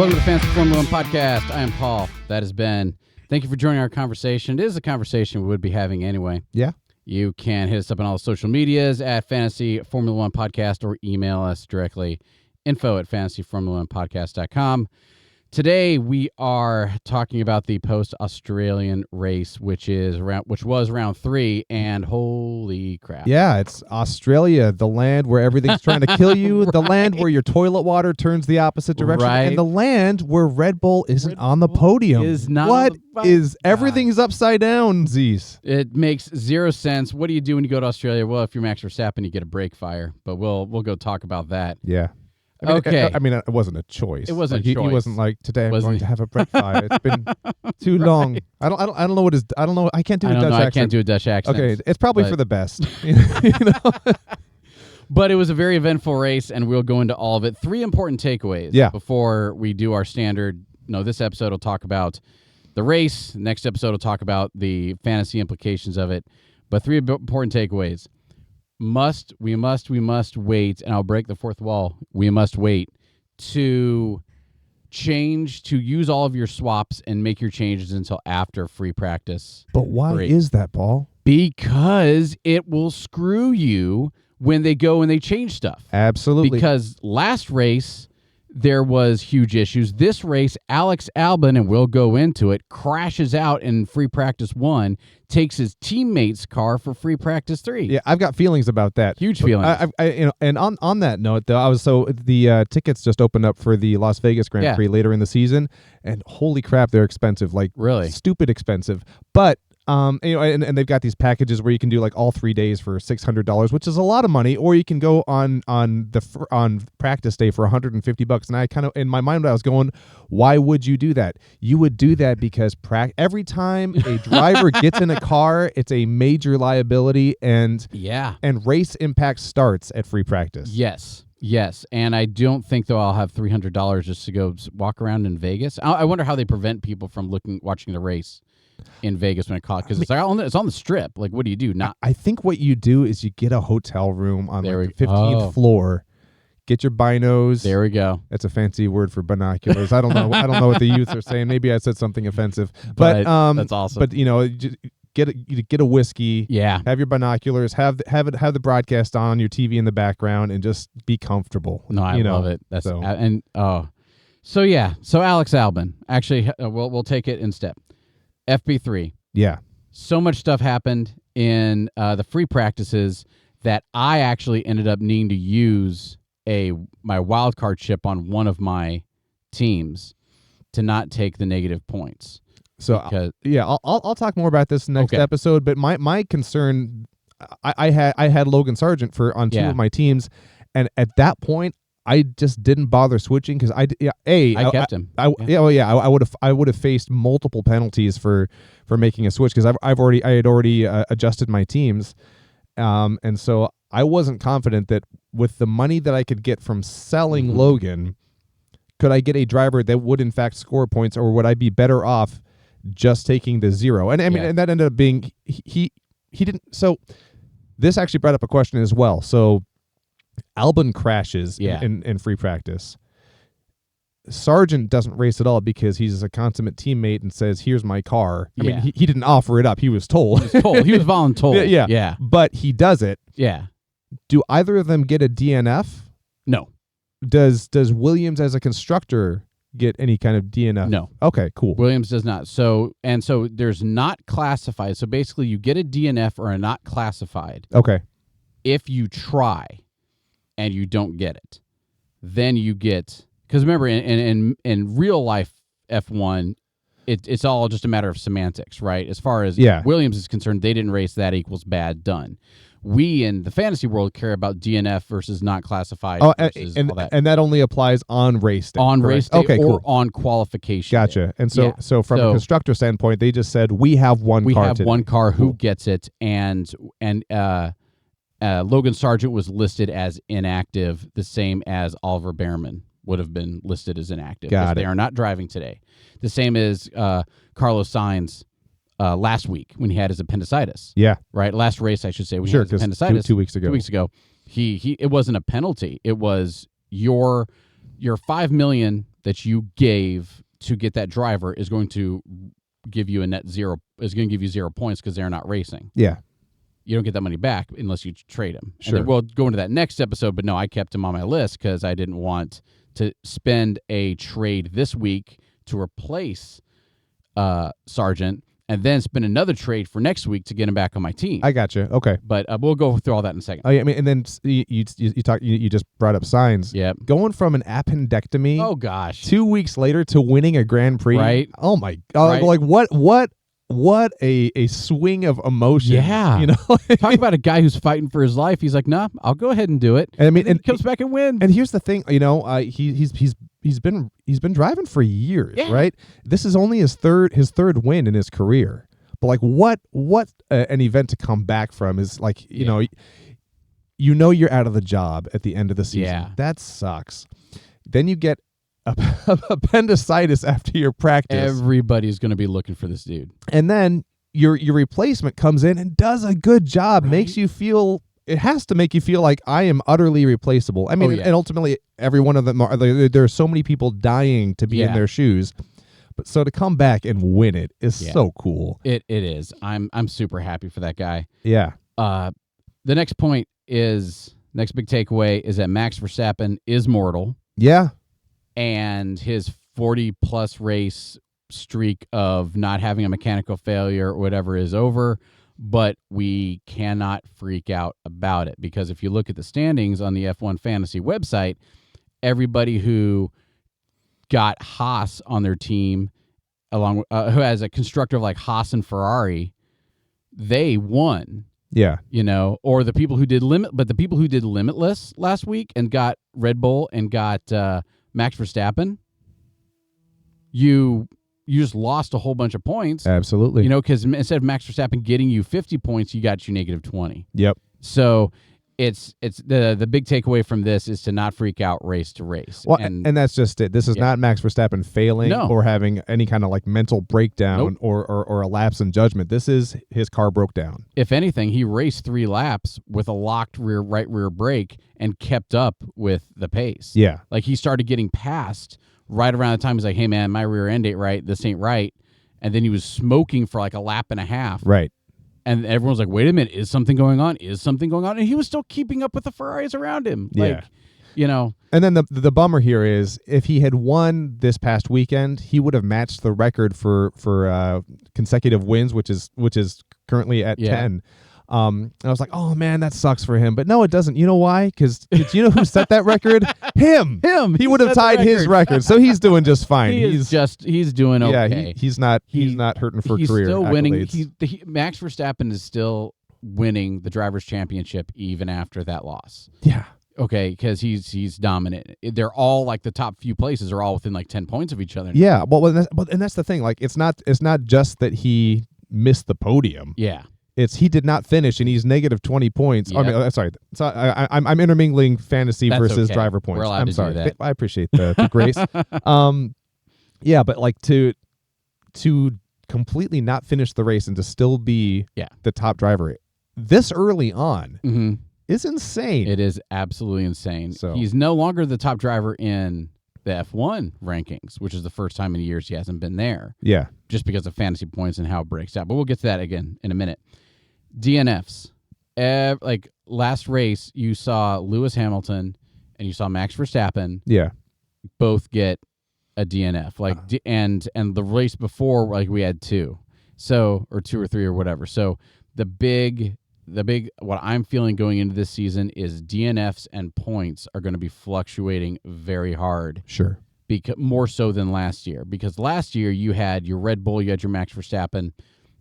Welcome to the Fantasy Formula 1 Podcast. I am Paul. That is Ben. Thank you for joining our conversation. It is a conversation we would be having anyway. Yeah. You can hit us up on all the social medias at Fantasy Formula 1 Podcast or email us directly, info@fantasyformula1podcast.com. Today we are talking about the post-Australian race, which was round 3, and holy crap. Yeah, it's Australia, the land where everything's trying to kill you, the land where your toilet water turns the opposite direction, and the land where Red Bull isn't on the podium. Everything's upside down, Zees? It makes zero sense. What do you do when you go to Australia? Well, if you're Max Verstappen, you get a brake fire, but we'll go talk about that. Yeah. I mean, it wasn't a choice. It wasn't like, a choice. He wasn't like, today I'm going to have a brake fire. It's been too long. I don't know what his, I don't know. I can't do a Dutch accent. I can't do a Dutch accent. Okay, it's probably for the best. But it was a very eventful race, and we'll go into all of it. 3 important takeaways before we do our standard. This episode will talk about the race. Next episode will talk about the fantasy implications of it. But 3 important takeaways. We must wait, and I'll break the fourth wall. We must wait to use all of your swaps and make your changes until after free practice. But why is that, Paul? Because it will screw you when they go and they change stuff. Absolutely. Because last race, there was huge issues. This race, Alex Albon, and we'll go into it, crashes out in free practice 1, takes his teammate's car for free practice 3. Yeah, I've got feelings about that. Huge feelings. And on that note, though, the tickets just opened up for the Las Vegas Grand Prix later in the season, and holy crap, they're expensive, like really stupid expensive. But and they've got these packages where you can do like all 3 days for $600, which is a lot of money, or you can go on practice day for $150. And I kind of, in my mind, I was going, why would you do that? You would do that because every time a driver gets in a car, it's a major liability, and race impact starts at free practice. Yes, and I don't think, though, I'll have $300 just to go walk around in Vegas. I wonder how they prevent people from watching the race in Vegas when it caught, because it's on the strip. Like, what do you do? I think what you do is you get a hotel room on the 15th floor, get your binos. There we go. That's a fancy word for binoculars. I don't know what the youth are saying. Maybe I said something offensive, but that's awesome. But just get a whiskey. Yeah. Have your binoculars. Have the broadcast on your TV in the background, and just be comfortable. No, I love it. That's So Alex Albon. Actually, we'll take it in step. FP3. Yeah. So much stuff happened in the free practices that I actually ended up needing to use my wild card chip on one of my teams to not take the negative points. So I'll talk more about this next episode. But my concern, I had Logan Sargent on 2 of my teams, and at that point, I just didn't bother switching because I kept him. I would have faced multiple penalties for making a switch, because I had already adjusted my teams, and so I wasn't confident that with the money that I could get from selling Logan, could I get a driver that would in fact score points, or would I be better off just taking the 0? And I mean, and that ended up being he didn't. So this actually brought up a question as well. So Albon crashes in free practice. Sargent doesn't race at all because he's a consummate teammate and says, "Here's my car." I mean, he didn't offer it up; he was told. He was voluntold. Yeah. But he does it. Yeah. Do either of them get a DNF? No. Does Williams as a constructor get any kind of DNF? No. Okay, cool. Williams does not. So there's not classified. So basically, you get a DNF or a not classified. Okay. If you try and you don't get it, then you get, because remember, in real life F1, it's all just a matter of semantics, right? As far as Williams is concerned, they didn't race, that equals bad, done. We in the fantasy world care about DNF versus not classified. Versus all that. And that only applies on race day. On race day, okay, or cool. on qualification. Gotcha. Day. And so from a constructor standpoint, they just said, we have one car. We have one car who gets it, and Logan Sargent was listed as inactive, the same as Oliver Behrman would have been listed as inactive. Got it. They are not driving today. The same as Carlos Sainz last week when he had his appendicitis. Yeah. Right? Last race, I should say, when he had his appendicitis. 2 weeks ago. 2 weeks ago. It wasn't a penalty. It was your $5 million that you gave to get that driver is going to give you a net zero, is going to give you 0 points because they're not racing. Yeah. You don't get that money back unless you trade him. Sure. And then we'll go into that next episode, but no, I kept him on my list because I didn't want to spend a trade this week to replace Sargent and then spend another trade for next week to get him back on my team. I got you. Okay. But we'll go through all that in a second. Oh, yeah, I mean, and then you just brought up signs. Yep. Going from an appendectomy. Oh gosh. 2 weeks later to winning a Grand Prix. Right. Oh my God. Right. Like what a swing of emotion. Yeah. You know. Talk about a guy who's fighting for his life. He's like, nah, I'll go ahead and do it. And I mean, and he comes back and wins. And here's the thing, you know, he's been driving for years, right? This is only his third win in his career. But like, what an event to come back from is like, you know you're out of the job at the end of the season. Yeah. That sucks. Then you get appendicitis after your practice. Everybody's going to be looking for this dude. And then your replacement comes in and does a good job, makes you feel. It has to make you feel like I am utterly replaceable. I mean, and ultimately, every one of them there are so many people dying to be in their shoes. But so to come back and win it is so cool. It is. I'm super happy for that guy. Yeah. The next point is next big takeaway is that Max Verstappen is mortal. Yeah. And his 40-plus race streak of not having a mechanical failure or whatever is over, but we cannot freak out about it because if you look at the standings on the F1 Fantasy website, everybody who got Haas on their team, along with, who has a constructor like Haas and Ferrari, they won. Yeah. You know, or the people who did the people who did Limitless last week and got Red Bull and got Max Verstappen, you just lost a whole bunch of points. Absolutely. You know, because instead of Max Verstappen getting you 50 points, you got you negative 20. Yep. So it's the big takeaway from this is to not freak out race to race. Well, and that's just it. This is not Max Verstappen failing or having any kind of like mental breakdown or a lapse in judgment. This is his car broke down. If anything, he raced 3 laps with a locked right rear brake and kept up with the pace. Yeah. Like he started getting passed right around the time he's like, hey man, my rear end ain't right. This ain't right. And then he was smoking for like a lap and a half. Right. And everyone's like, wait a minute, is something going on? Is something going on? And he was still keeping up with the Ferraris around him. Like, you know. And then the bummer here is if he had won this past weekend, he would have matched the record for consecutive wins, which is currently at 10. And I was like, oh man, that sucks for him. But no, it doesn't. You know why? Because you know who set that record? Him. He would have tied his record. So he's doing just fine. He's doing okay. Yeah, he's not hurting for he's career. He's still winning. Accolades. Max Verstappen is still winning the Drivers' Championship even after that loss. Yeah. Okay, because he's dominant. They're all like the top few places are all within like 10 points of each other. Yeah. Well, and that's the thing. Like, it's not just that he missed the podium. Yeah. It's he did not finish and he's negative 20 points. Yep. I mean, sorry. So I'm intermingling fantasy versus driver points. I'm sorry. I appreciate the grace. Yeah, but like to completely not finish the race and to still be the top driver this early on is insane. It is absolutely insane. So he's no longer the top driver in the F1 rankings, which is the first time in years he hasn't been there. Yeah. Just because of fantasy points and how it breaks out. But we'll get to that again in a minute. DNFs. Like last race, you saw Lewis Hamilton and you saw Max Verstappen. Yeah. Both get a DNF. Like and the race before, like we had 2. So, or 2 or 3 or whatever. So the big what I'm feeling going into this season is DNFs and points are going to be fluctuating very hard. Sure. Because more so than last year. Because last year you had your Red Bull, you had your Max Verstappen,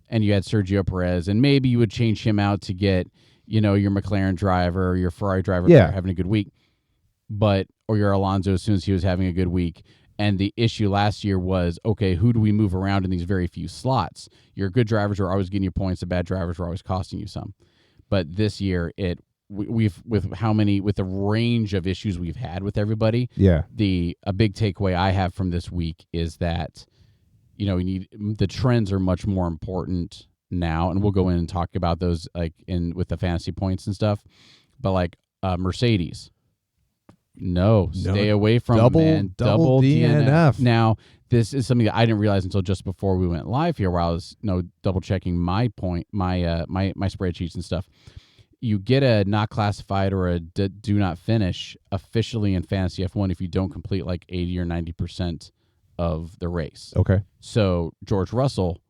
and you had Sergio Perez, and maybe you would change him out to get, you know, your McLaren driver or your Ferrari driver having a good week, or your Alonso as soon as he was having a good week. And the issue last year was, okay, who do we move around in these very few slots? Your good drivers are always getting you points, the bad drivers are always costing you some. But this year, we've with the range of issues we've had with everybody. Yeah. A big takeaway I have from this week is that, you know, the trends are much more important now, and we'll go in and talk about those like with the fantasy points and stuff. But like Mercedes, No, stay away from double DNF. Now, this is something that I didn't realize until just before we went live here, where I was double checking my spreadsheets and stuff. You get a not classified or a do not finish officially in Fantasy F1 if you don't complete like 80 or 90% of the race. Okay. So George Russell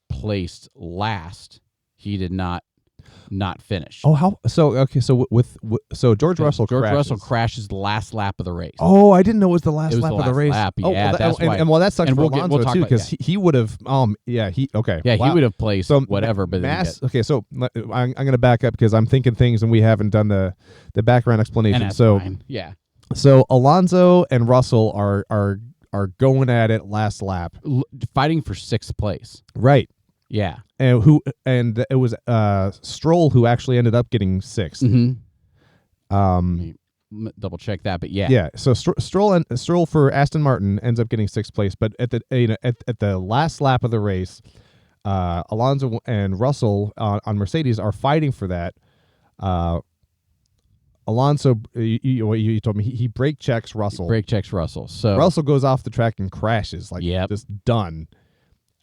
placed last. He did not finish. Oh, how so? Okay, so George Russell crashes the last lap of the race. Oh, I didn't know it was the last lap of the race. Lap. Oh, yeah, that's why. And that sucks for Alonso too, because he would have. He would have placed whatever. But okay, so I'm going to back up because I'm thinking things and we haven't done the background explanation. And that's fine. Yeah. So Alonso and Russell are going at it last lap, fighting for 6th place. Right. Yeah. And it was Stroll who actually ended up getting 6th. Mm-hmm. Double check that, but yeah. Yeah. So Stroll for Aston Martin ends up getting 6th place, but at the last lap of the race, Alonso and Russell on Mercedes are fighting for that. Alonso, you told me he brake checks Russell. So Russell goes off the track and crashes, just done.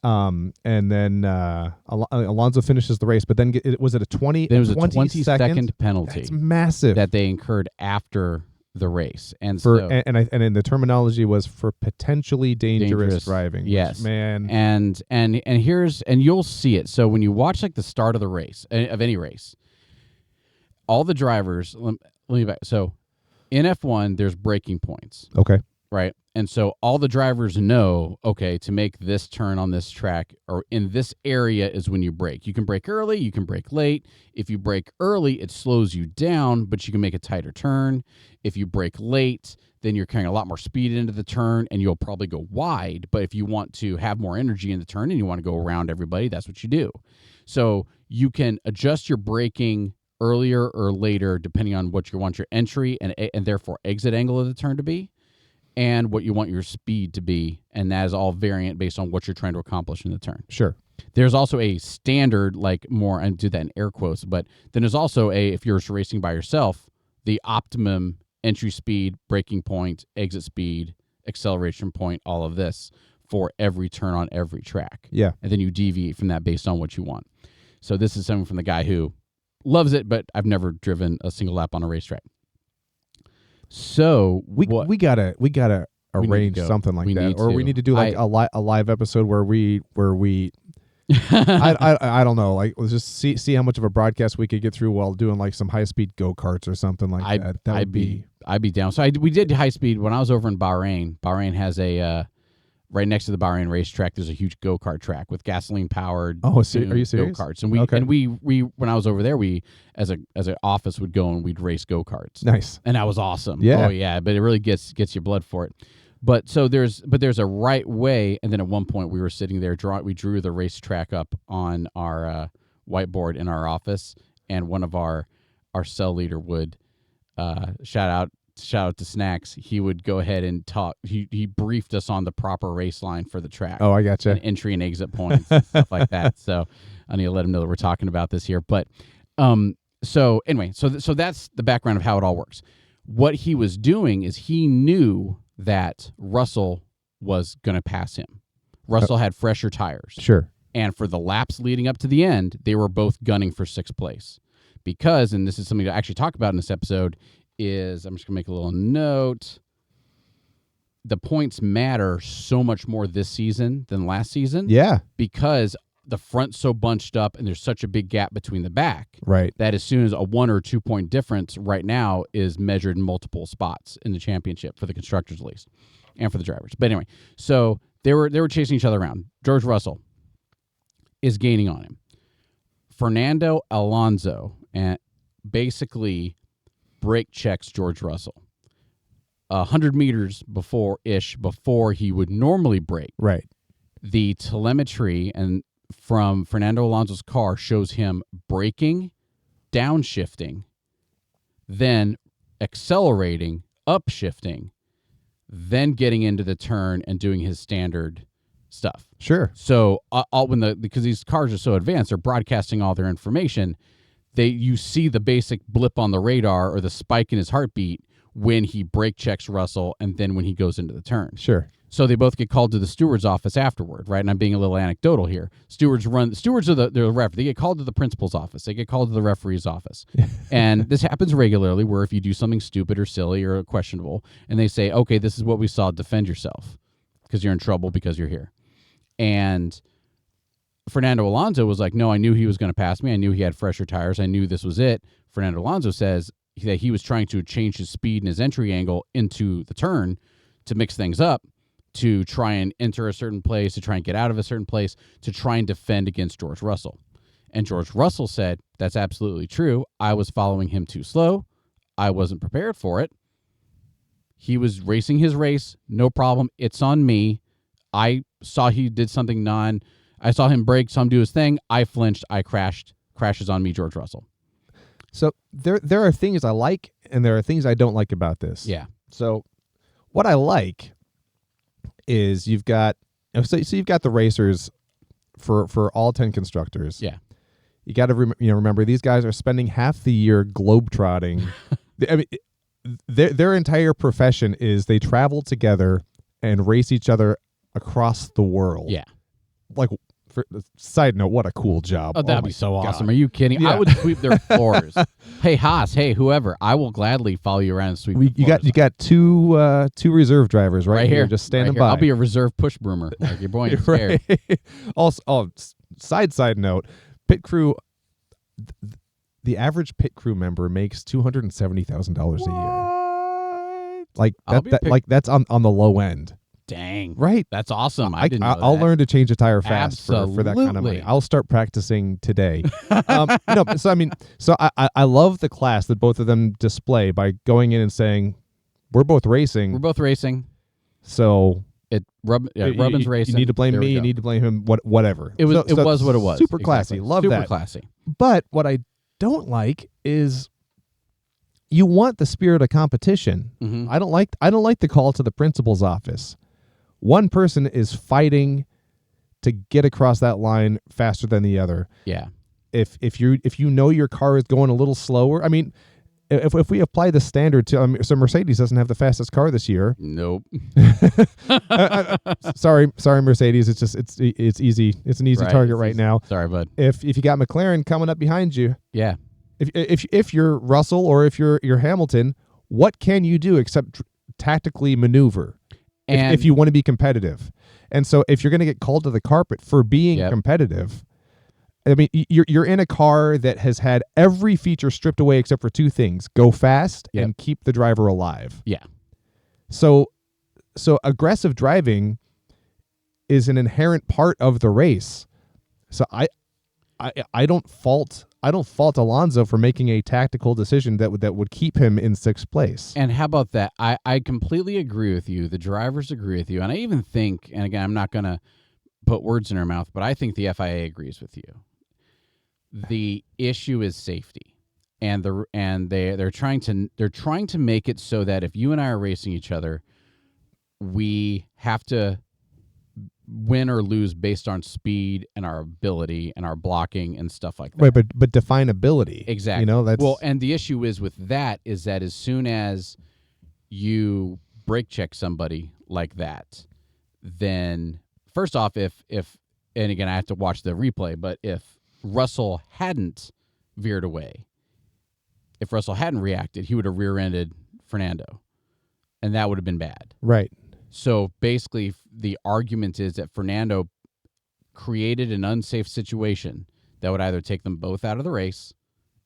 And then Alonso finishes the race, but then was it a 20? There was a 20-second penalty. That's massive that they incurred after the race, and then the terminology was for potentially dangerous driving. Yes, man. And you'll see it. So when you watch like the start of the race of any race, all the drivers. Let me back. So in F1, there's braking points. Okay. Right. And so all the drivers know, okay, to make this turn on this track or in this area is when you brake. You can brake early, you can brake late. If you brake early, it slows you down, but you can make a tighter turn. If you brake late, then you're carrying a lot more speed into the turn and you'll probably go wide. But if you want to have more energy in the turn and you want to go around everybody, that's what you do. So you can adjust your braking earlier or later depending on what you want your entry and therefore exit angle of the turn to be, and what you want your speed to be, and that is all variant based on what you're trying to accomplish in the turn. Sure. There's also a standard, like more, I do that in air quotes, but then there's also if you're racing by yourself, the optimum entry speed, braking point, exit speed, acceleration point, all of this for every turn on every track. Yeah. And then you deviate from that based on what you want. So this is something from the guy who loves it, but I've never driven a single lap on a racetrack. So we gotta arrange something like that, or we need to do like a live episode where we I don't know, like let's just see how much of a broadcast we could get through while doing like some high speed go-karts or something like that. I'd be down. So we did high speed when I was over in Bahrain. Bahrain has a right next to the Bahrain racetrack. There's a huge go-kart track with gasoline powered. Oh, are you serious? Go-karts, and we when I was over there, we as an office would go and we'd race go-karts. Nice, and that was awesome. Yeah, oh yeah, but it really gets your blood for it. But there's a right way, and then at one point we were sitting there we drew the racetrack up on our whiteboard in our office, and one of our cell leader would shout out to Snacks. He would go ahead and talk. He briefed us on the proper race line for the track. Oh, I gotcha. And entry and exit points and stuff like that. So I need to let him know that we're talking about this here. But so anyway, so that's the background of how it all works. What he was doing is he knew that Russell was going to pass him. Russell had fresher tires. Sure. And for the laps leading up to the end, they were both gunning for 6th place. Because, and this is something to actually talk about in this episode, is I'm just going to make a little note. The points matter so much more this season than last season. Yeah. Because the front's so bunched up and there's such a big gap between the back. Right. That as soon as a 1 or 2 point difference right now is measured in multiple spots in the championship for the constructors at least and for the drivers. But anyway, so they were chasing each other around. George Russell is gaining on him. Fernando Alonso and basically brake checks George Russell 100 meters before he would normally brake. Right. The telemetry and from Fernando Alonso's car shows him braking, downshifting, then accelerating, upshifting, then getting into the turn and doing his standard stuff. Sure. So because these cars are so advanced, they're broadcasting all their information. You see the basic blip on the radar or the spike in his heartbeat when he brake checks Russell and then when he goes into the turn. Sure. So they both get called to the steward's office afterward, right? And I'm being a little anecdotal here. Stewards are the ref. They get called to the principal's office. They get called to the referee's office. And this happens regularly where if you do something stupid or silly or questionable, and they say, okay, this is what we saw, defend yourself because you're in trouble because you're here. And Fernando Alonso was like, no, I knew he was going to pass me. I knew he had fresher tires. I knew this was it. Fernando Alonso says that he was trying to change his speed and his entry angle into the turn to mix things up, to try and enter a certain place, to try and get out of a certain place, to try and defend against George Russell. And George Russell said, that's absolutely true. I was following him too slow. I wasn't prepared for it. He was racing his race. No problem. It's on me. I saw he did something I saw him brake, saw him do his thing. I flinched. I crashed. Crashes on me, George Russell. So there are things I like and there are things I don't like about this. Yeah. So what I like is you've got the racers for all 10 constructors. Yeah. You got to remember these guys are spending half the year globetrotting. I mean, their entire profession is they travel together and race each other across the world. Yeah. Like, side note, what a cool job. Oh, that'd be so God. awesome. Are you kidding? Yeah. I would sweep their floors. Hey, Haas, hey, whoever. I will gladly follow you around and sweep the floors. You got two reserve drivers right here just standing by. I'll be a reserve push broomer. Like you're boy scared. Also, side note, pit crew, the average pit crew member makes $270,000 a year. Like that's on the low end. Dang. Right. That's awesome. I didn't know I'll learn to change a tire fast for that kind of money. Absolutely. I'll start practicing today. So I love the class that both of them display by going in and saying, we're both racing. We're both racing. So Rubin's racing. You need to blame me. You need to blame him. Whatever. It was what it was. Super classy. Love that. Super classy. But what I don't like is you want the spirit of competition. Mm-hmm. I don't like the call to the principal's office. One person is fighting to get across that line faster than the other. Yeah. If you know your car is going a little slower, I mean, if we apply the standard to so Mercedes doesn't have the fastest car this year. Nope. Sorry, Mercedes. It's easy. It's an easy target right now. Sorry, bud. If you got McLaren coming up behind you, yeah. If you're Russell or if you're Hamilton, what can you do except tactically maneuver? If you want to be competitive. And so if you're going to get called to the carpet for being competitive, I mean, you're in a car that has had every feature stripped away except for two things: go fast and keep the driver alive. Yeah. So aggressive driving is an inherent part of the race. So I don't fault Alonso for making a tactical decision that would keep him in sixth place. And how about that? I completely agree with you. The drivers agree with you. And I even think, and again, I'm not going to put words in her mouth, but I think the FIA agrees with you. The issue is safety. And they're trying to make it so that if you and I are racing each other, we have to win or lose based on speed and our ability and our blocking and stuff like that. Right, but define ability. Exactly. That's and the issue is with that is that as soon as you brake check somebody like that, then first off, if and again I have to watch the replay, but if Russell hadn't veered away, if Russell hadn't reacted, he would have rear-ended Fernando, and that would have been bad. Right. So basically, the argument is that Fernando created an unsafe situation that would either take them both out of the race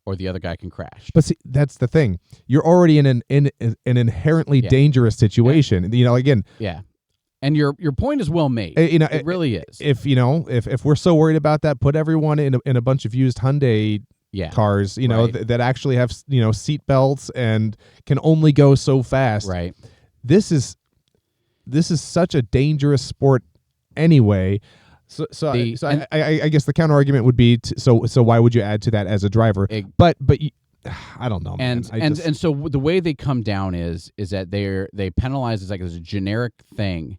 or the other guy can crash. But see, that's the thing. You're already in an inherently dangerous situation. Yeah. Again. Yeah. And your point is well made. It really is. If we're so worried about that, put everyone in a bunch of used Hyundai cars, that actually have seat belts and can only go so fast. Right. This is such a dangerous sport anyway. I guess the counter argument would be so why would you add to that as a driver? But I don't know. And so the way they come down is that they penalize as a generic thing,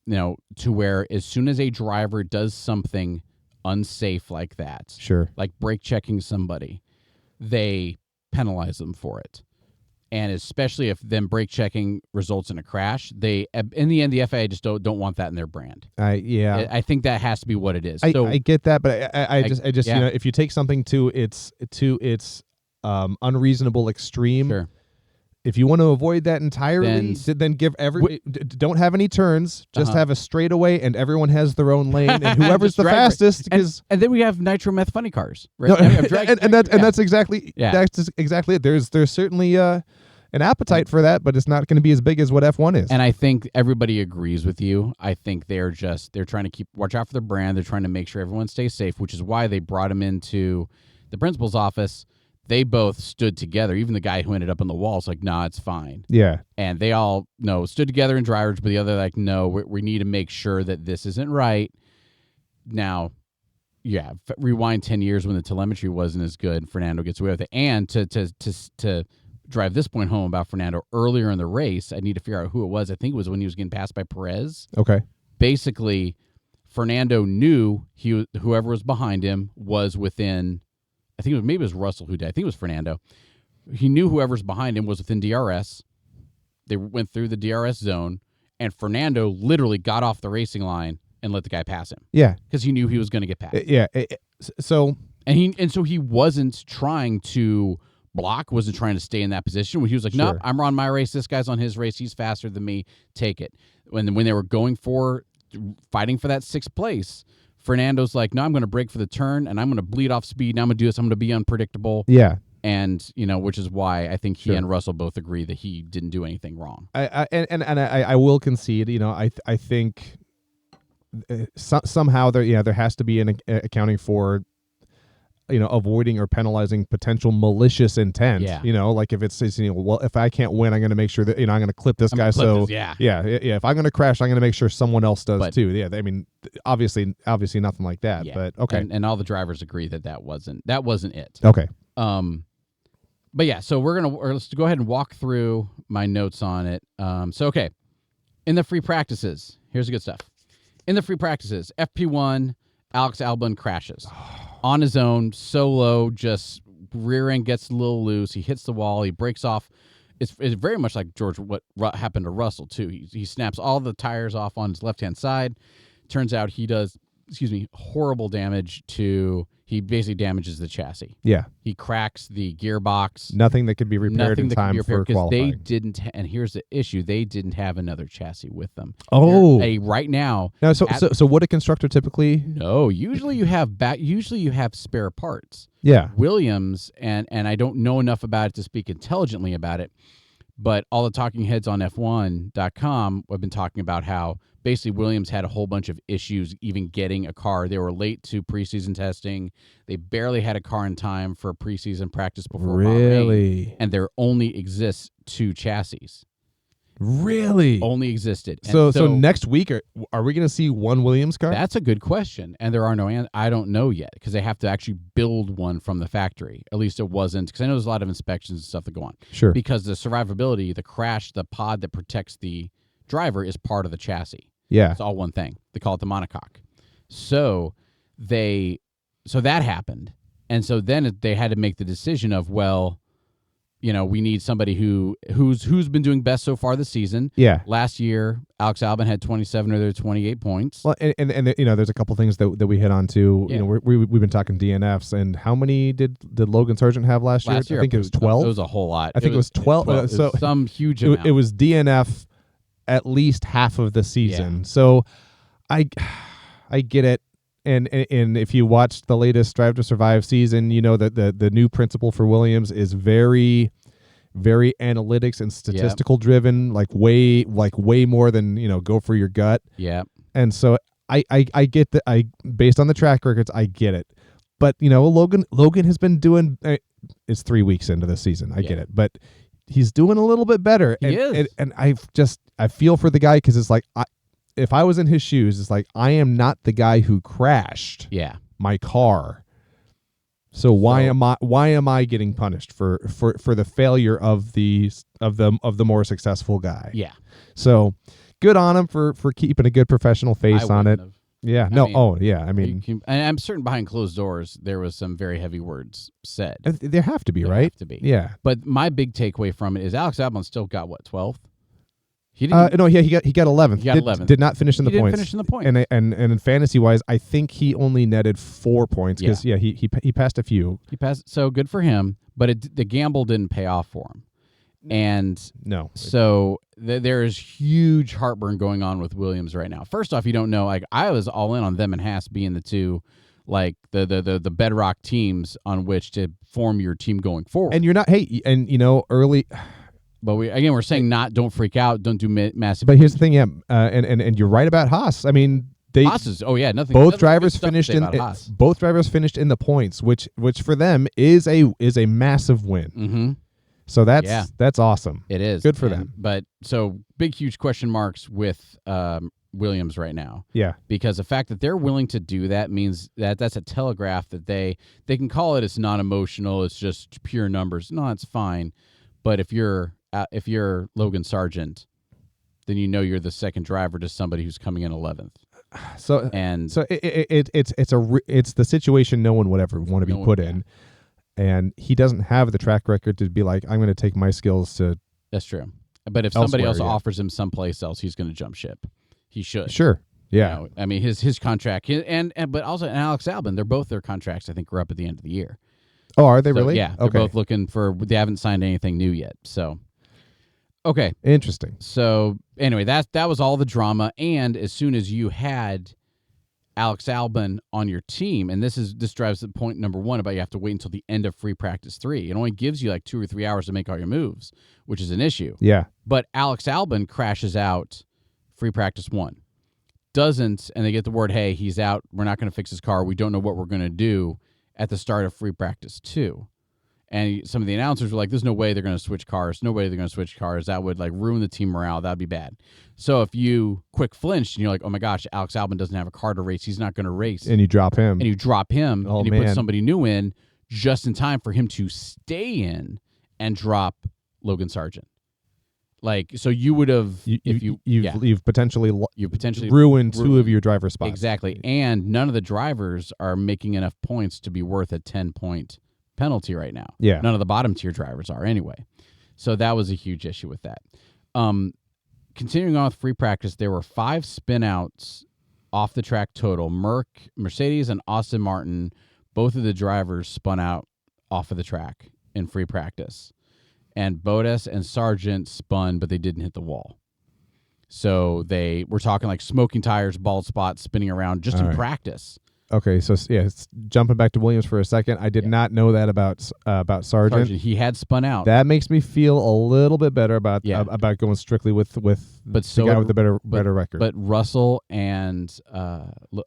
to where as soon as a driver does something unsafe like that, sure, like brake checking somebody, they penalize them for it. And especially if them brake checking results in a crash, they in the end the FIA just don't want that in their brand. I think that has to be what it is. I get that, but I just if you take something to its unreasonable extreme. Sure. If you want to avoid that entirely, then give don't have any turns. Just have a straightaway, and everyone has their own lane, and whoever's the fastest. And then we have nitro meth funny cars, right? No, that's exactly it. There's certainly an appetite for that, but it's not going to be as big as what F1 is. And I think everybody agrees with you. I think they're trying to watch out for their brand. They're trying to make sure everyone stays safe, which is why they brought him into the principal's office. They both stood together. Even the guy who ended up on the wall is like, nah, it's fine. Yeah. And they all stood together in drivers, but the other like, no, we need to make sure that this isn't right. Now, rewind 10 years when the telemetry wasn't as good. Fernando gets away with it. And to drive this point home about Fernando, earlier in the race, I need to figure out who it was. I think it was when he was getting passed by Perez. Okay. Basically, Fernando knew whoever was behind him was within... I think maybe it was Russell who did. I think it was Fernando. He knew whoever's behind him was within DRS. They went through the DRS zone, and Fernando literally got off the racing line and let the guy pass him. Yeah, because he knew he was going to get passed. So he wasn't trying to block. Wasn't trying to stay in that position. He was like, "Nope, I'm on my race. This guy's on his race. He's faster than me. Take it." When they were fighting for that sixth place, Fernando's like, no, I'm going to brake for the turn, and I'm going to bleed off speed, and I'm going to do this. I'm going to be unpredictable. Yeah. And, which is why I think he and Russell both agree that he didn't do anything wrong. I will concede, I think somehow there has to be an accounting for, avoiding or penalizing potential malicious intent. Yeah. Like if it's, well, if I can't win, I'm going to make sure that, I'm going to clip this guy. If I'm going to crash, I'm going to make sure someone else does too. Yeah. I mean, obviously nothing like that, but okay. And all the drivers agree that wasn't it. Okay. But yeah, so let's go ahead and walk through my notes on it. Okay. In the free practices, here's the good stuff. In the free practices, FP1, Alex Albon crashes. On his own, solo, just rear end gets a little loose. He hits the wall. He breaks off. It's very much like, George, what happened to Russell, too. He snaps all the tires off on his left-hand side. Turns out he does, horrible damage he basically damages the chassis. Yeah. He cracks the gearbox. Nothing that could be repaired in time for qualifying. They didn't, and here's the issue, they didn't have another chassis with them. Oh. Right now. No, so would a constructor typically? No, usually you have spare parts. Yeah. Williams, and I don't know enough about it to speak intelligently about it, but all the talking heads on F1.com have been talking about how basically Williams had a whole bunch of issues even getting a car. They were late to preseason testing. They barely had a car in time for preseason practice before Bahrain, and there only exists 2 chassis. Really? Only existed. So next week, are we going to see one Williams car? That's a good question. And there are no I don't know yet because they have to actually build one from the factory. At least it wasn't, because I know there's a lot of inspections and stuff that go on. Sure. Because the survivability, the crash, the pod that protects the driver is part of the chassis. Yeah. It's all one thing. They call it the monocoque. So that happened. And so then they had to make the decision of, well, we need somebody who's been doing best so far this season. Yeah. Last year, Alex Albon had 27 or 28 points. Well, and there's a couple things that we hit on too. Yeah. We've been talking DNFs, and how many did Logan Sargent have last year? I think it was 12. It was a whole lot. I think it was 12. So some huge amount. It was DNF at least half of the season. Yeah. So I get it. And if you watched the latest Drive to Survive season, that the new principle for Williams is very, very analytics and statistical driven, like way more than, go for your gut. Yeah. And so I get that. Based on the track records, I get it. But Logan has been doing. It's 3 weeks into the season. I get it, but he's doing a little bit better. He is. And I feel for the guy because it's like if I was in his shoes, it's like I am not the guy who crashed my car. So why am I getting punished for the failure of the more successful guy? Yeah. So good on him for keeping a good professional face on it. Yeah. I mean, and I'm certain behind closed doors there was some very heavy words said. There have to be, right? Have to be. Yeah. But my big takeaway from it is Alex Albon still got what, 12th? He didn't. No, yeah, he got 11th. He got 11th. Did not finish in the points. Didn't finish in the points. And in fantasy wise, I think he only netted 4 points because he passed a few. He passed, so good for him. But the gamble didn't pay off for him. And no, so there is huge heartburn going on with Williams right now. First off, you don't know. Like, I was all in on them and Haas being the two, like the bedrock teams on which to form your team going forward. And you're not. Hey, and early. But we're saying don't freak out, don't do massive. But here's the thing, yeah, and you're right about Haas. I mean, Haas is nothing. Both drivers finished in the points, which for them is a massive win. Mm-hmm. So that's awesome. It is good for them. But so big, huge question marks with Williams right now. Yeah, because the fact that they're willing to do that means that's a telegraph that they can call it. It's not emotional. It's just pure numbers. No, it's fine. But if you're Logan Sargent, then you're the second driver to somebody who's coming in 11th. So it's the situation no one would ever want to be put in. And he doesn't have the track record to be like, I'm going to take my skills to. That's true. But if somebody else offers him someplace else, he's going to jump ship. He should. Sure. Yeah. I mean, his contract but also Alex Albon, their contracts I think are up at the end of the year. Oh, are they really? Yeah. They're both looking they haven't signed anything new yet. So. Okay. Interesting. So anyway, that was all the drama. And as soon as you had Alex Albon on your team, and this drives to point number one about you have to wait until the end of free practice 3. It only gives you like 2 or 3 hours to make all your moves, which is an issue. Yeah. But Alex Albon crashes out free practice 1. Doesn't, and they get the word, hey, he's out. We're not going to fix his car. We don't know what we're going to do at the start of free practice 2. And some of the announcers were like, there's no way they're going to switch cars. No way they're going to switch cars. That would like ruin the team morale. That would be bad. So if you quick flinched and you're like, oh my gosh, Alex Albon doesn't have a car to race. He's not going to race. And you drop him. And you put somebody new in just in time for him to stay in and drop Logan Sargent. Like, so you would have, you've potentially ruined 2 of your driver spots. Exactly. And none of the drivers are making enough points to be worth a 10-point penalty right now. Yeah. None of the bottom tier drivers are anyway. So that was a huge issue with that. Continuing on with free practice, there were 5 spin-outs off the track total. Mercedes and Aston Martin, both of the drivers spun out off of the track in free practice. And Bottas and Sargent spun, but they didn't hit the wall. So we're talking like smoking tires, bald spots, spinning around just in practice. Okay, so jumping back to Williams for a second, I did not know that about Sargent. He had spun out. That makes me feel a little bit better about going strictly with the guy with the better record. But Russell and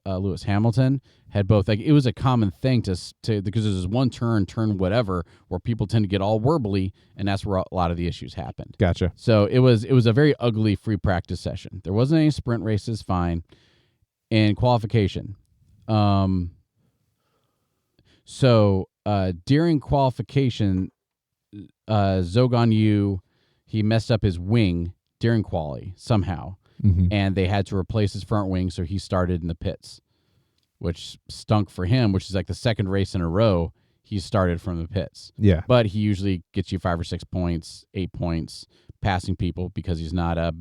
Lewis Hamilton had both. Like, it was a common thing to because there's one turn whatever where people tend to get all warbly, and that's where a lot of the issues happened. Gotcha. So it was a very ugly free practice session. There wasn't any sprint races. Fine. In qualification. So during qualification, Zhou Yu, he messed up his wing during quali somehow, and they had to replace his front wing, so he started in the pits, which stunk for him, which is like the second race in a row he started from the pits. Yeah. But he usually gets you 5 or 6 points, 8 points, passing people because he's not a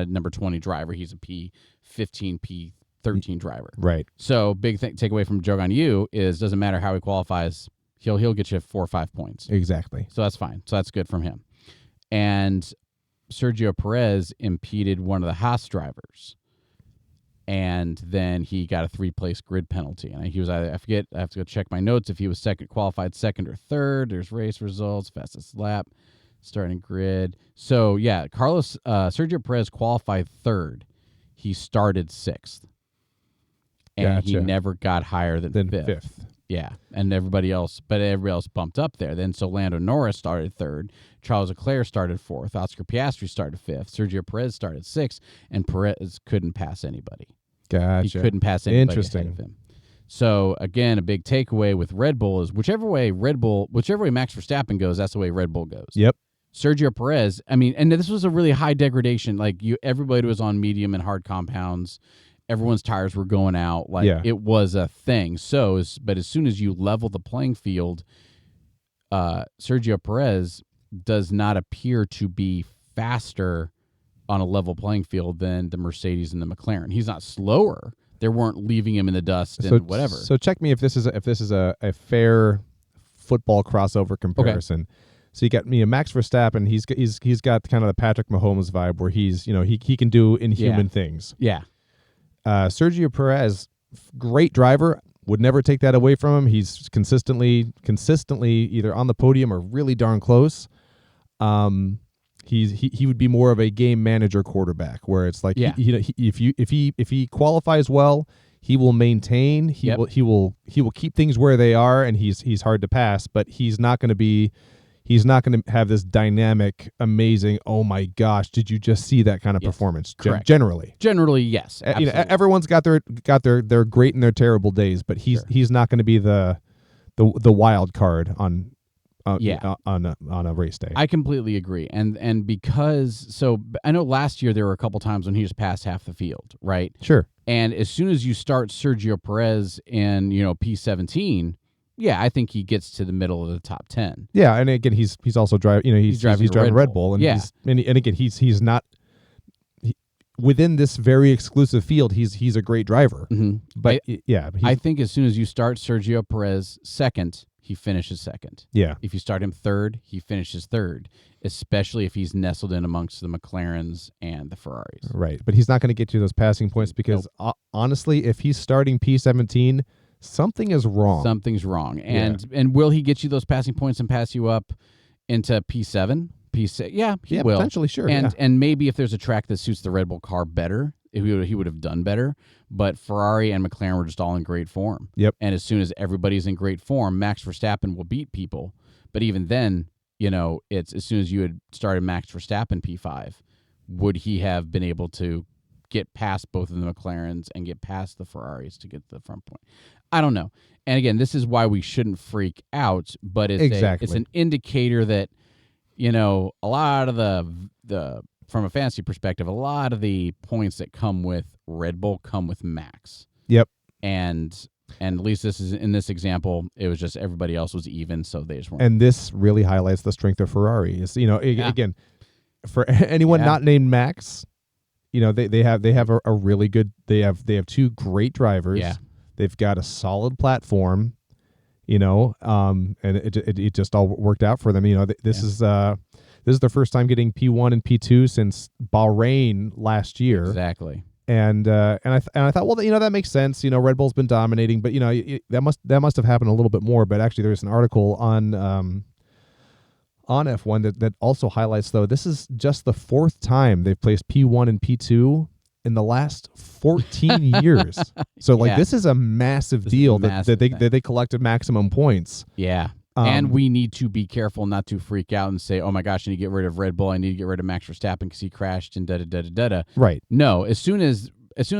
number 20 driver. He's a P15, P13 driver. Right. So big takeaway from Zhou Yu is doesn't matter how he qualifies, he'll get you 4 or 5 points. Exactly. So that's fine. So that's good from him. And Sergio Perez impeded one of the Haas drivers. And then he got a 3-place grid penalty. And he was I forget, I have to go check my notes if he was qualified second or third. There's race results, fastest lap, starting grid. So yeah, Sergio Perez qualified third. He started 6th. And he never got higher than fifth. Yeah, and everybody else bumped up there. Then so Lando Norris started 3rd, Charles Leclerc started 4th, Oscar Piastri started 5th, Sergio Perez started 6th, and Perez couldn't pass anybody. Gotcha. He couldn't pass anybody ahead of him. So again, a big takeaway with Red Bull is whichever way Max Verstappen goes, that's the way Red Bull goes. Yep. Sergio Perez, I mean, and this was a really high degradation. Like everybody was on medium and hard compounds. everyone's tires were going out. Like it was a thing. But as soon as you level the playing field, Sergio Perez does not appear to be faster on a level playing field than the Mercedes and the McLaren. He's not slower. They weren't leaving him in the dust and whatever. So check me if this is a fair football crossover comparison. Okay. So you got Max Verstappen. He's got kind of the Patrick Mahomes vibe where he's he can do inhuman things. Yeah. Sergio Perez, great driver. Would never take that away from him. He's consistently either on the podium or really darn close. He would be more of a game manager quarterback, where it's like if he qualifies well, he will maintain. He will keep things where they are, and he's hard to pass. But he's not going to have this dynamic, amazing. Oh my gosh, did you just see that kind of performance? Generally, yes. Everyone's got their great and their terrible days, but he's not going to be the wild card on a race day. I completely agree. And because I know last year there were a couple times when he just passed half the field, right? Sure. And as soon as you start Sergio Perez in, P17, I think he gets to the middle of the top 10. Yeah, and again he's also driving, he's driving Red Bull, and again he's not within this very exclusive field. He's a great driver. Mm-hmm. But I think as soon as you start Sergio Perez second, he finishes second. Yeah. If you start him third, he finishes third, especially if he's nestled in amongst the McLarens and the Ferraris. Right. But he's not going to get you those passing points because, honestly, if he's starting P17, something is wrong. Something's wrong. And will he get you those passing points and pass you up into P7? P6? Yeah, he will. Potentially, sure. And maybe if there's a track that suits the Red Bull car better, he would have done better. But Ferrari and McLaren were just all in great form. Yep. And as soon as everybody's in great form, Max Verstappen will beat people. But even then, it's as soon as you had started Max Verstappen P5, would he have been able to get past both of the McLarens and get past the Ferraris to get to the front point? I don't know. And again, this is why we shouldn't freak out, but it's an indicator that, a lot of the from a fantasy perspective, a lot of the points that come with Red Bull come with Max. Yep. And at least this is in this example, it was just everybody else was even, so they just weren't. And this really highlights the strength of Ferrari. Is again, for anyone not named Max, they have a really good. They have two great drivers. Yeah. They've got a solid platform. And it just all worked out for them. This is their first time getting P1 and P2 since Bahrain last year. Exactly. And I thought, well, that makes sense. Red Bull's been dominating, but that must have happened a little bit more. But actually, there's an article on F1 that also highlights, though, this is just the fourth time they've placed P1 and P2 in the last 14 years. So this is a massive deal that they collected maximum points. Yeah. And we need to be careful not to freak out and say, oh my gosh, I need to get rid of Red Bull. I need to get rid of Max Verstappen because he crashed and da-da-da-da-da. Right. No, as soon as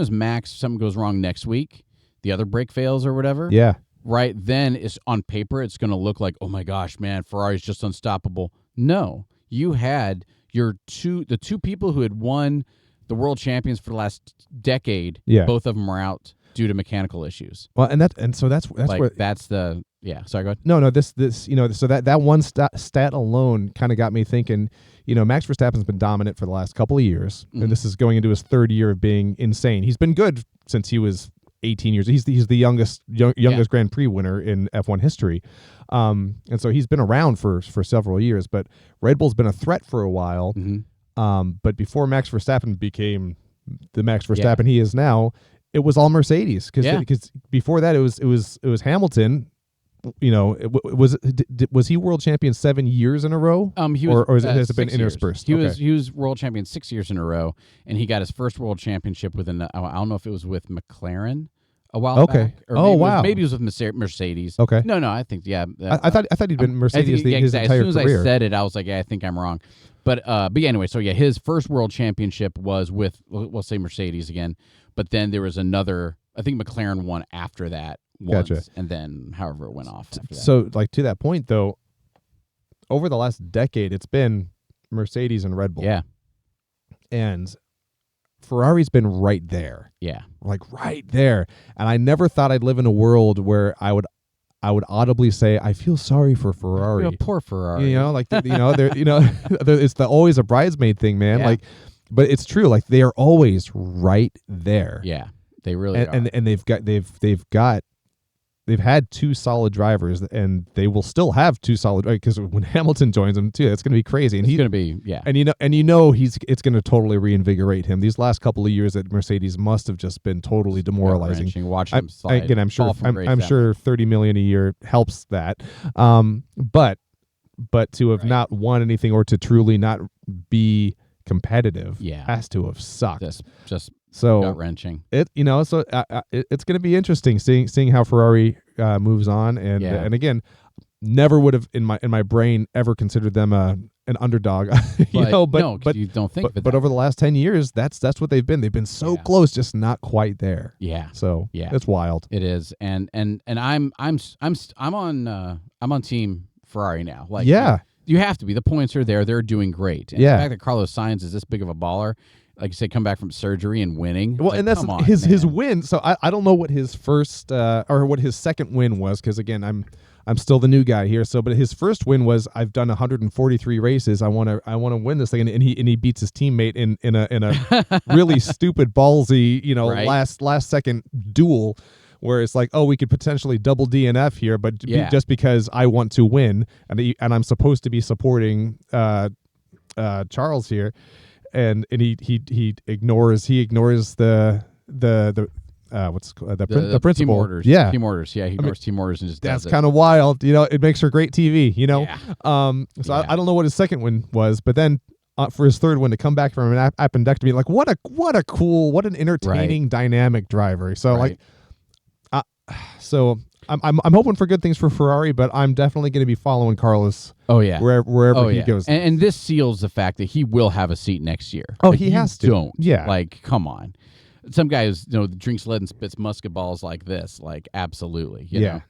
Max, something goes wrong next week, the other brake fails or whatever. Yeah. Right. Then it's on paper, it's going to look like, oh my gosh, man, Ferrari's just unstoppable. No, you had the two people who had won the world champions for the last decade. Yeah. Both of them are out due to mechanical issues. Well, so that's like, where that's the Sorry, go ahead. No. This so that one stat alone kind of got me thinking. Max Verstappen's been dominant for the last couple of years, and this is going into his third year of being insane. He's been good since he was 18 years. He's the youngest Grand Prix winner in F1 history, and so he's been around for several years. But Red Bull's been a threat for a while. Mm-hmm. But before Max Verstappen became the Max Verstappen he is now, it was all Mercedes because before that it was Hamilton. Was he world champion 7 years in a row? He was, or has it been interspersed? He was world champion 6 years in a row, and he got his first world championship within. I don't know if it was with McLaren a while back. Or maybe it was with Mercedes. Okay. No, I think I thought he'd been Mercedes his entire career. As soon as I said it, I was like, I think I'm wrong. But anyway, so his first world championship was with, we'll say Mercedes again, but then there was another. I think McLaren won after that. Once, gotcha. And then however it went off after that. So to that point though, over the last decade it's been Mercedes and Red Bull. Yeah. And Ferrari's been right there. Yeah. Like right there. And I never thought I'd live in a world where I would audibly say, I feel sorry for Ferrari. Poor Ferrari. Like it's always a bridesmaid thing, man. Yeah. But it's true. Like they are always right there. Yeah, they really are. And they've had two solid drivers, and they will still have two solid, right? Because when Hamilton joins them too, it's going to be crazy. And it's going to be, yeah. And it's going to totally reinvigorate him. These last couple of years at Mercedes must have just been totally demoralizing. Watching him slide. Again, I'm sure $30 million a year helps that. But to have not won anything or to truly not be competitive has to have sucked. Just so gut wrenching. It's going to be interesting seeing how Ferrari moves on, and again, never would have in my brain ever considered them an underdog. But you don't think. But over the last 10 years, that's what they've been. They've been so close, just not quite there. Yeah. So it's wild. It is, and I'm on team Ferrari now. Like you have to be. The points are there. They're doing great. And the fact that Carlos Sainz is this big of a baller, like you said, come back from surgery and winning. Well, and that's his win. So I don't know what his first or what his second win was, because again, I'm still the new guy here. So, but his first win was, I've done 143 races. I want to win this thing, and he beats his teammate in a really stupid ballsy last second duel, where it's like, oh, we could potentially double DNF here, but just because I want to win, and I'm supposed to be supporting Charles here, and he ignores the what's the principal team orders. Yeah, team orders. Yeah, he ignores team orders and just does it. That's kind of wild. It makes for great TV. I don't know what his second win was, but then for his third one to come back from an appendectomy, like what an entertaining dynamic driver. So so I'm hoping for good things for Ferrari, but I'm definitely going to be following Carlos. Oh yeah, wherever he goes. And this seals the fact that he will have a seat next year. Oh, he has to. Don't. Yeah. Like, come on. Some guy who's drinks lead and spits musket balls like this. Like, absolutely. You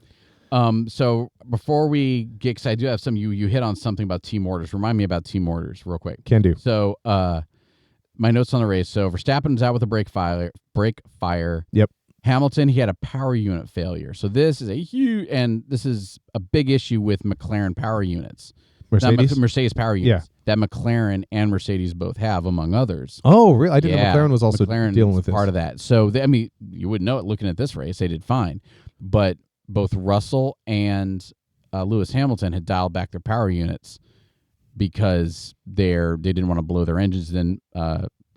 know? So before we get, because I do have some, you hit on something about team orders. Remind me about team orders real quick. Can do. So my notes on the race. So Verstappen was out with a brake fire. Yep. Hamilton, he had a power unit failure. So this is a big issue with McLaren power units. Mercedes power units that McLaren and Mercedes both have, among others. Oh, really? I didn't know McLaren was also dealing with this. Part of that. So, you wouldn't know it looking at this race. They did fine. But both Russell and Lewis Hamilton had dialed back their power units because they didn't want to blow their engines. Then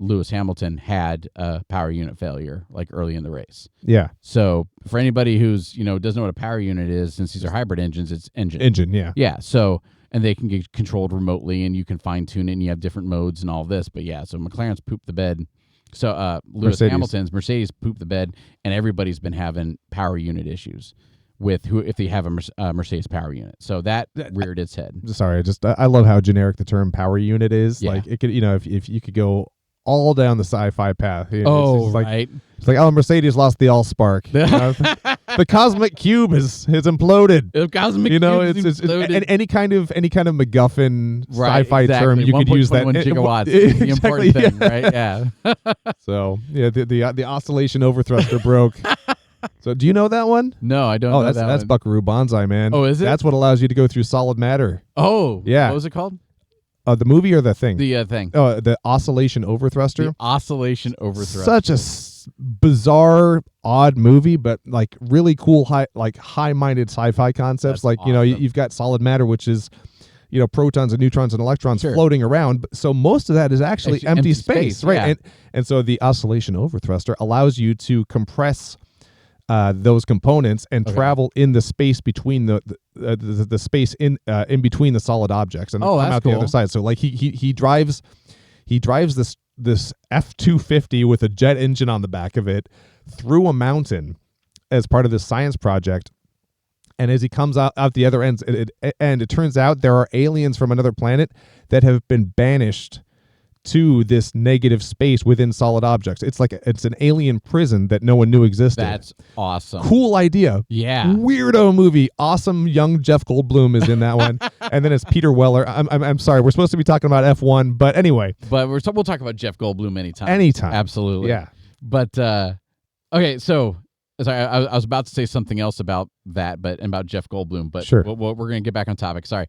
Lewis Hamilton had a power unit failure like early in the race. Yeah. So for anybody who's doesn't know what a power unit is, since these are hybrid engines, it's engine. Engine, yeah. Yeah. So and they can get controlled remotely, and you can fine tune it, and you have different modes and all this. But yeah, so McLaren's pooped the bed. So Hamilton's Mercedes pooped the bed, and everybody's been having power unit issues with if they have a Mercedes power unit. So that reared its head. Sorry, I love how generic the term power unit is. Yeah. Like it could, if you could go all down the sci-fi path. Right. It's like, oh, Mercedes lost the Allspark. The cosmic cube has imploded. The cosmic cube imploded. And any kind of MacGuffin sci-fi term you could use that. 1.21 gigawatts is the important thing, right? Yeah. So the oscillation overthruster broke. So do you know that one? No, I don't. Oh, that's Buckaroo Banzai, man. Oh, is it? That's what allows you to go through solid matter. Oh, yeah. What was it called? The movie or the thing? The thing. Oh, the oscillation overthruster. The oscillation overthruster. Such a bizarre, odd movie, but like really cool, high-minded sci-fi concepts. That's awesome. You've got solid matter, which is, protons and neutrons and electrons floating around. So most of that is actually empty space, right? Yeah. And so the oscillation overthruster allows you to compress those components and travel in the space between the space in between the solid objects and come out the other side. So like he drives this F-250 with a jet engine on the back of it through a mountain as part of this science project. And as he comes out the other end, it turns out there are aliens from another planet that have been banished to this negative space within solid objects. It's like it's an alien prison that no one knew existed. That's awesome. Cool idea. Yeah. Weirdo movie. Awesome young Jeff Goldblum is in that one. And then it's Peter Weller. I'm sorry. We're supposed to be talking about F1, but anyway. But we'll talk about Jeff Goldblum anytime. Anytime. Absolutely. Yeah. But okay, so sorry, I was about to say something else about that, but about Jeff Goldblum. But sure. We're going to get back on topic. Sorry.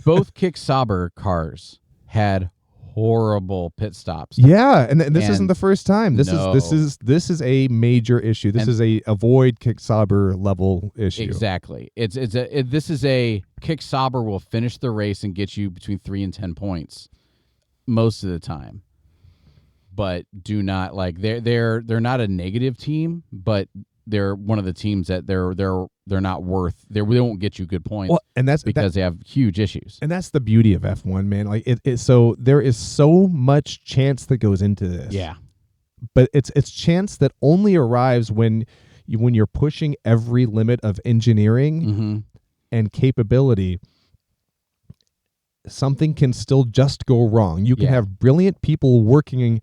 Both Kick Sauber cars had horrible pit stops. Yeah, and this isn't the first time. This is a major issue. This is a avoid Kick Sauber level issue. Exactly. This is a Kick Sauber will finish the race and get you between 3 and 10 points most of the time. But do not they're not a negative team, but they're one of the teams that they're not worth. They won't get you good points. Well, and that's because they have huge issues. And that's the beauty of F1, man. Like so there is so much chance that goes into this. Yeah, but it's chance that only arrives when you're pushing every limit of engineering and capability. Something can still just go wrong. You can have brilliant people working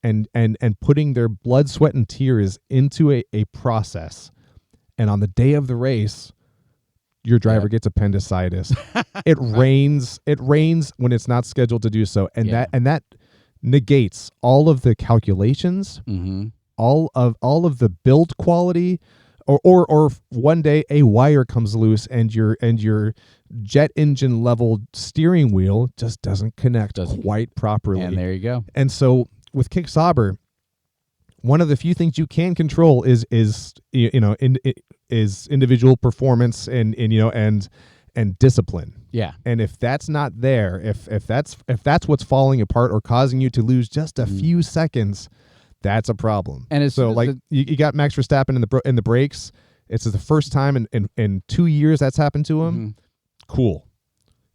and putting their blood, sweat, and tears into a process. And on the day of the race, your driver gets appendicitis. It rains when it's not scheduled to do so. And that negates all of the calculations, all of the build quality, or one day a wire comes loose and your jet engine level steering wheel just doesn't connect quite properly. And there you go. And so with Kick Sauber, one of the few things you can control is individual performance and discipline. Yeah. And if that's not there, if that's what's falling apart or causing you to lose just a few seconds, that's a problem. And it's so you got Max Verstappen in the brakes. It's the first time in 2 years that's happened to him. Cool.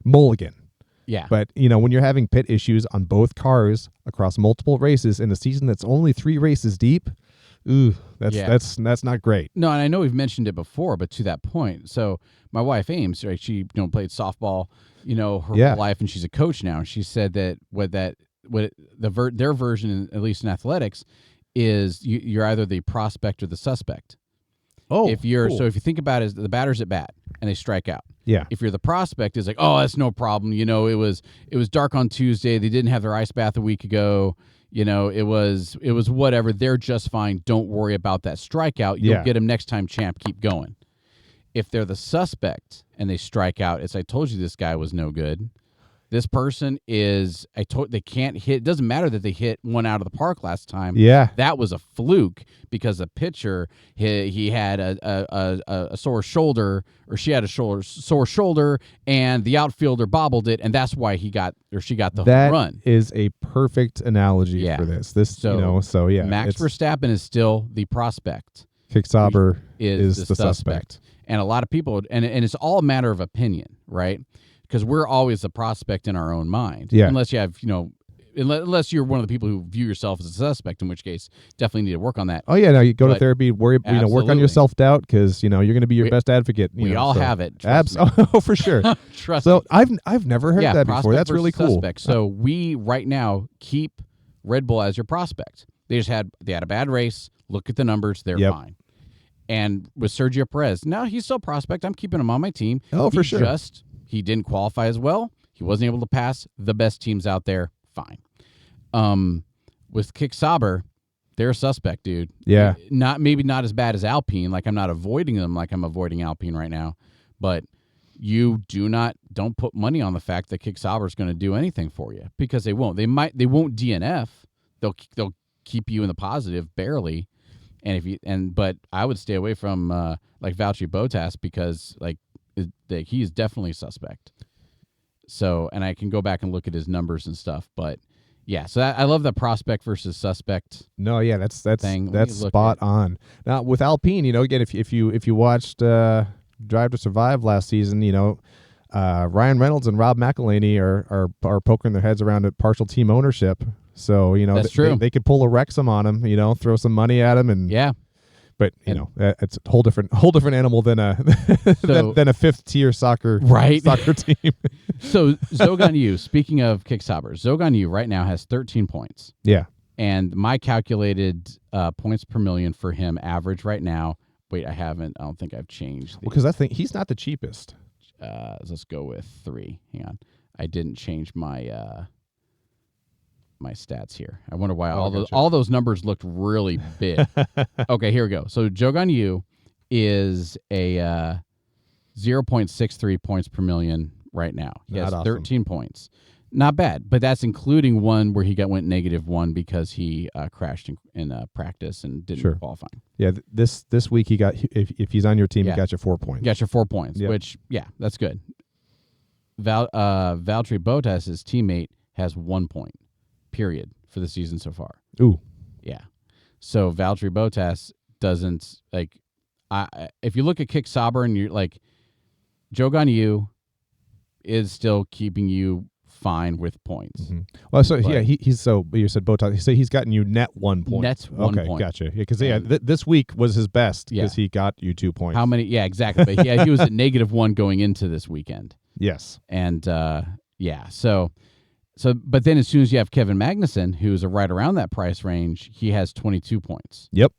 Mulligan. Yeah. But, when you're having pit issues on both cars across multiple races in a season that's only 3 races deep, that's not great. No, and I know we've mentioned it before, but to that point, so my wife Ames, right? She played softball, her whole life, and she's a coach now. And she said that their version, at least in athletics, is you're either the prospect or the suspect. Oh, if you're cool. So if you think about it, the batter's at bat and they strike out. Yeah. If you're the prospect, it's like, oh, that's no problem. It was dark on Tuesday. They didn't have their ice bath a week ago. It was whatever. They're just fine. Don't worry about that strikeout. You'll get them next time, champ. Keep going. If they're the suspect and they strike out, I told you this guy was no good. This person they can't hit. It doesn't matter that they hit one out of the park last time. Yeah. That was a fluke because the pitcher, he had a sore shoulder, or she had a sore shoulder, and the outfielder bobbled it, and that's why she got the home run. That is a perfect analogy for this. Max Verstappen is still the prospect. Kick Sauber is the suspect. And a lot of people, and it's all a matter of opinion, right? Because we're always the prospect in our own mind. Yeah. Unless you have, unless you're one of the people who view yourself as a suspect, in which case definitely need to work on that. Oh yeah, no, you go to therapy, work on your self-doubt, because you're going to be your best advocate. We all have it. Oh, for sure. Trust me. So me. I've never heard that before. That's really cool. Suspect. So we right now keep Red Bull as your prospect. They had a bad race. Look at the numbers; they're fine. And with Sergio Perez, no, he's still a prospect. I'm keeping him on my team. Oh, for sure. He didn't qualify as well. He wasn't able to pass the best teams out there. Fine. With Kick Sauber, they're a suspect, dude. Yeah. Maybe not as bad as Alpine. Like, I'm not avoiding them like I'm avoiding Alpine right now. But you don't put money on the fact that Kick Sauber is going to do anything for you, because they won't. They won't DNF. They'll keep you in the positive barely. But I would stay away from Valtteri Bottas, because he is definitely a suspect. So, and I can go back and look at his numbers and stuff, but yeah. So I love the prospect versus suspect. No, yeah, that's spot on. Now with Alpine, again, if you watched Drive to Survive last season, Ryan Reynolds and Rob McElhaney are poking their heads around at partial team ownership. So that's true. They could pull a Wrexham on him, throw some money at him, and but it's a whole different animal than a than a 5th tier soccer team. So Zogan Yu, speaking of kick stoppers, Zogan Yu right now has 13 points. Yeah. And my calculated points per million for him average right now. Wait, I don't think I've changed. Because I think he's not the cheapest. Let's go with 3. Hang on. I didn't change my my stats here. I wonder why all those numbers looked really big. Okay, here we go. So Zogan Yu is a 0.63 points per million right now. He has 13 points. Not bad, but that's including one where he went -1 because he crashed in practice and didn't qualify. Yeah, this week he got if he's on your team, he got you 4 points. Got your 4 points, which that's good. Valtteri Bottas' teammate has 1 point, period, for the season so far. Ooh, yeah. So Valtteri Bottas doesn't if you look at Kick Sauber and you're like, Zogan Yu is still keeping you fine with points. Mm-hmm. Well, so he's but you said Bottas. So he's gotten you net 1 point. Net 1 point. Okay, gotcha. Yeah, because this week was his best because he got you 2 points. How many? Yeah, exactly. But he was at -1 going into this weekend. Yes. And so but then as soon as you have Kevin Magnussen, who's right around that price range, he has 22 points. Yep.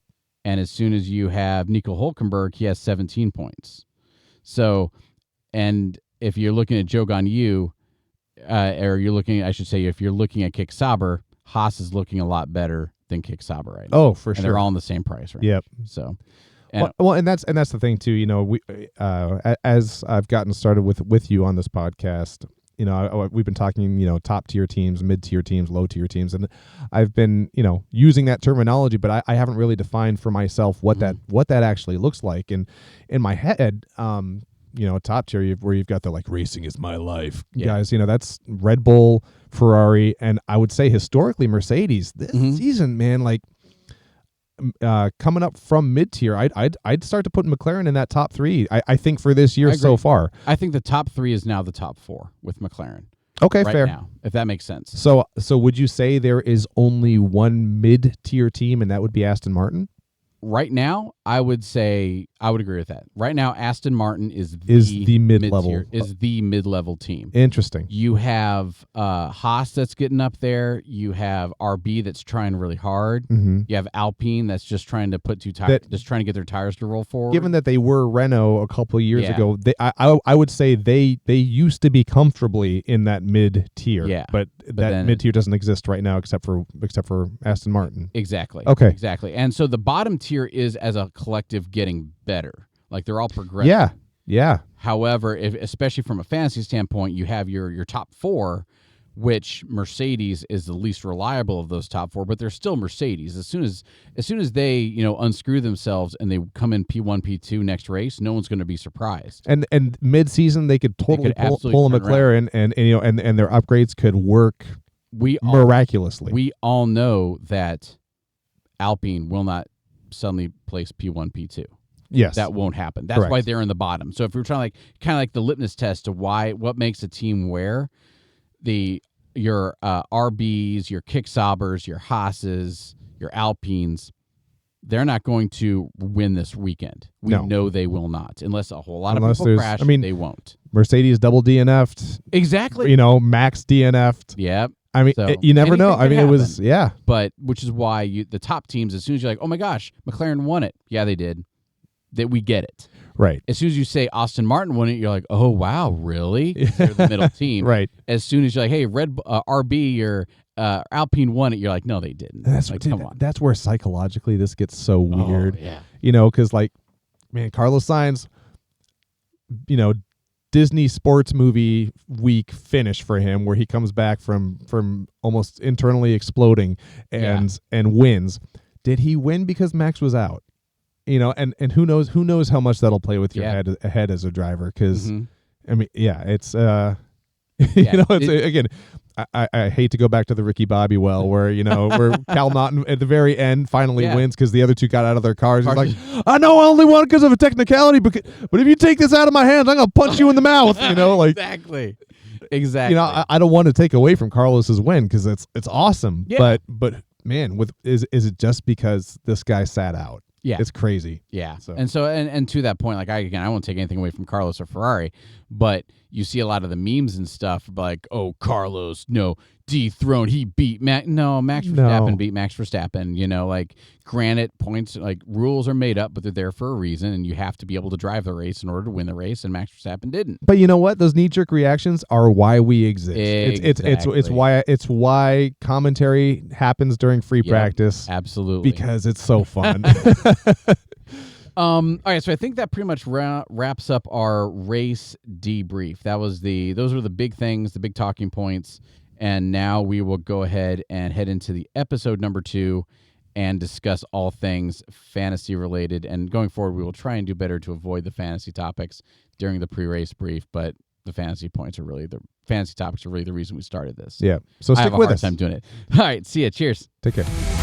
And as soon as you have Nico Hülkenberg, he has 17 points. So, and if you're looking at Zogan Yu, or if you're looking at Kick Sauber, Haas is looking a lot better than Kick Sauber right now. Oh, for sure. And they're all in the same price range. Yep. So, and that's the thing too. We as I've gotten started with you on this podcast, we've been talking, top tier teams, mid tier teams, low tier teams, and I've been, using that terminology, but I haven't really defined for myself what that actually looks like. And in my head, top tier where you've got the racing is my life guys, that's Red Bull, Ferrari, and I would say historically Mercedes this season, man, coming up from mid tier, I'd start to put McLaren in that top 3. I think for this year so far. I think the top 3 is now the top 4 with McLaren. Okay, right fair. Now, if that makes sense. So would you say there is only one mid tier team, and that would be Aston Martin? Right now, I would agree with that. Right now, Aston Martin is the mid-level mid-level team. Interesting. You have Haas that's getting up there. You have RB that's trying really hard. Mm-hmm. You have Alpine that's just trying to put 2 tires, just trying to get their tires to roll forward. Given that they were Renault a couple of years ago, I would say they used to be comfortably in that mid tier. Yeah, but that mid tier doesn't exist right now except for Aston Martin. Exactly. Okay. Exactly. And so the bottom tier is as a collective getting better. They're all progressing. Yeah. However, especially from a fantasy standpoint, you have your top 4, which Mercedes is the least reliable of those top 4, but they're still Mercedes. As soon as they, unscrew themselves and they come in P1, P2 next race, no one's going to be surprised. And mid-season they could pull a McLaren and their upgrades could work miraculously. We all know that Alpine will not suddenly place P1, P2. Yes. That won't happen. That's why they're in the bottom. So if we're trying kind of like the litmus test to what makes a team where your RBs, your Kick Saubers, your Haas's, your Alpines, they're not going to win this weekend. We know they will not. Unless a whole lot of people crash, they won't. Mercedes double DNF'd. Exactly. Max DNF'd. Yep. You never know. It was, But which is why the top teams, as soon as you're like, oh my gosh, McLaren won it. Yeah, they did. That we get it. Right. As soon as you say Aston Martin won it, you're like, oh, wow, really? They're the middle team. Right. As soon as you're like, hey, RB or Alpine won it, you're like, no, they didn't. Come on. That's where psychologically this gets so weird. Oh, yeah. Because Carlos Sainz, Disney sports movie week finish for him where he comes back from almost internally exploding and wins. Did he win because Max was out? And who knows how much that'll play with your head as a driver, because it's again, I hate to go back to the Ricky Bobby well where where Cal Naughton at the very end finally wins because the other two got out of their cars. He's like, I know I only won because of a technicality, but if you take this out of my hands, I'm gonna punch you in the mouth. Exactly. I don't want to take away from Carlos's win because it's awesome. Yeah. But man, is it just because this guy sat out? It's crazy. Yeah. And to that point, like I won't take anything away from Carlos or Ferrari, but you see a lot of the memes and stuff like, oh, Carlos, no, dethroned, he beat Max. No, Max Verstappen beat Max Verstappen. Like, granted, points, like, rules are made up, but they're there for a reason, and you have to be able to drive the race in order to win the race, and Max Verstappen didn't. But you know what? Those knee-jerk reactions are why we exist. Exactly. It's why commentary happens during free practice. Absolutely. Because it's so fun. All right, so I think that pretty much wraps up our race debrief. Those were the big things, the big talking points, and now we will go ahead and head into the episode number 2 and discuss all things fantasy related. And going forward, we will try and do better to avoid the fantasy topics during the pre-race brief, but the fantasy topics are really the reason we started this. Yeah, so stick with us. I have a hard time doing it. All right, see ya. Cheers. Take care.